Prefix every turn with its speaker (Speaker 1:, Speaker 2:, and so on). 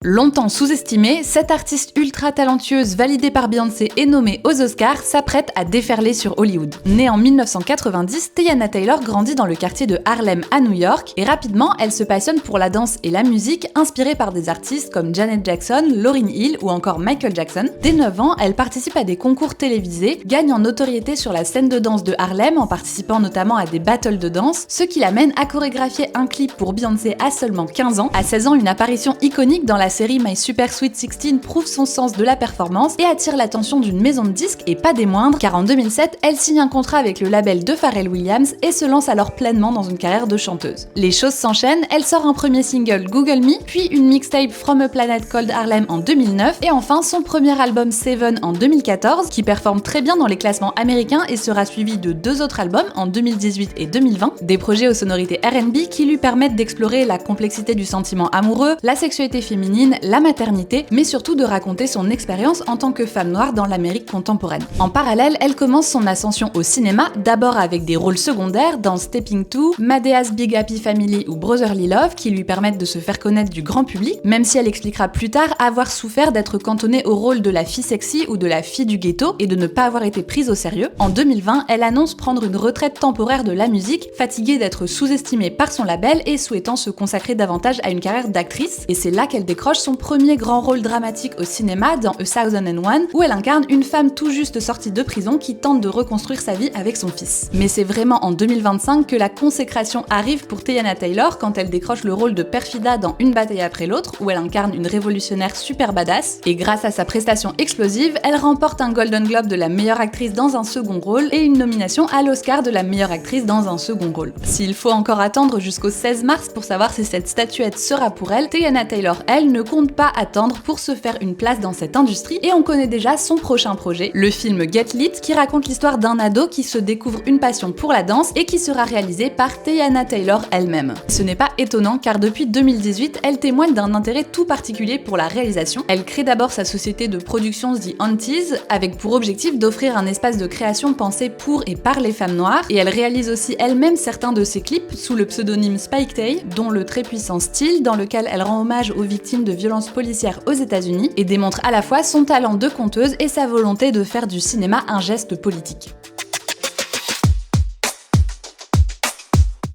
Speaker 1: Longtemps sous-estimée, cette artiste ultra talentueuse validée par Beyoncé et nommée aux Oscars s'apprête à déferler sur Hollywood. Née en 1990, Teyana Taylor grandit dans le quartier de Harlem à New York et rapidement elle se passionne pour la danse et la musique inspirée par des artistes comme Janet Jackson, Lauryn Hill ou encore Michael Jackson. Dès 9 ans, elle participe à des concours télévisés, gagne en notoriété sur la scène de danse de Harlem en participant notamment à des battles de danse, ce qui l'amène à chorégraphier un clip pour Beyoncé à seulement 15 ans. À 16 ans, une apparition iconique dans la série My Super Sweet 16 prouve son sens de la performance et attire l'attention d'une maison de disques et pas des moindres, car en 2007, elle signe un contrat avec le label de Pharrell Williams et se lance alors pleinement dans une carrière de chanteuse. Les choses s'enchaînent, elle sort un premier single Google Me, puis une mixtape From a Planet Called Harlem en 2009 et enfin son premier album Seven en 2014 qui performe très bien dans les classements américains et sera suivi de 2 autres albums en 2018 et 2020, des projets aux sonorités R&B qui lui permettent d'explorer la complexité du sentiment amoureux, la sexualité féminine, la maternité, mais surtout de raconter son expérience en tant que femme noire dans l'Amérique contemporaine. En parallèle, elle commence son ascension au cinéma, d'abord avec des rôles secondaires dans Stepping 2, Madea's Big Happy Family ou Brotherly Love qui lui permettent de se faire connaître du grand public, même si elle expliquera plus tard avoir souffert d'être cantonnée au rôle de la fille sexy ou de la fille du ghetto et de ne pas avoir été prise au sérieux. En 2020, elle annonce prendre une retraite temporaire de la musique, fatiguée d'être sous-estimée par son label et souhaitant se consacrer davantage à une carrière d'actrice, et c'est là qu'elle décroche son premier grand rôle dramatique au cinéma dans A Thousand and One, où elle incarne une femme tout juste sortie de prison qui tente de reconstruire sa vie avec son fils. Mais c'est vraiment en 2025 que la consécration arrive pour Teyana Taylor quand elle décroche le rôle de Perfida dans Une bataille après l'autre, où elle incarne une révolutionnaire super badass, et grâce à sa prestation explosive, elle remporte un Golden Globe de la meilleure actrice dans un second rôle et une nomination à l'Oscar de la meilleure actrice dans un second rôle. S'il faut encore attendre jusqu'au 16 mars pour savoir si cette statuette sera pour elle, Teyana Taylor, elle, ne compte pas attendre pour se faire une place dans cette industrie et on connaît déjà son prochain projet, le film Get Lit, qui raconte l'histoire d'un ado qui se découvre une passion pour la danse et qui sera réalisé par Teyana Taylor elle-même. Ce n'est pas étonnant car depuis 2018, elle témoigne d'un intérêt tout particulier pour la réalisation. Elle crée d'abord sa société de production The Aunties avec pour objectif d'offrir un espace de création pensé pour et par les femmes noires, et elle réalise aussi elle-même certains de ses clips sous le pseudonyme Spike Tay, dont le très puissant style dans lequel elle rend hommage aux victimes de violences policières aux États-Unis et démontre à la fois son talent de conteuse et sa volonté de faire du cinéma un geste politique.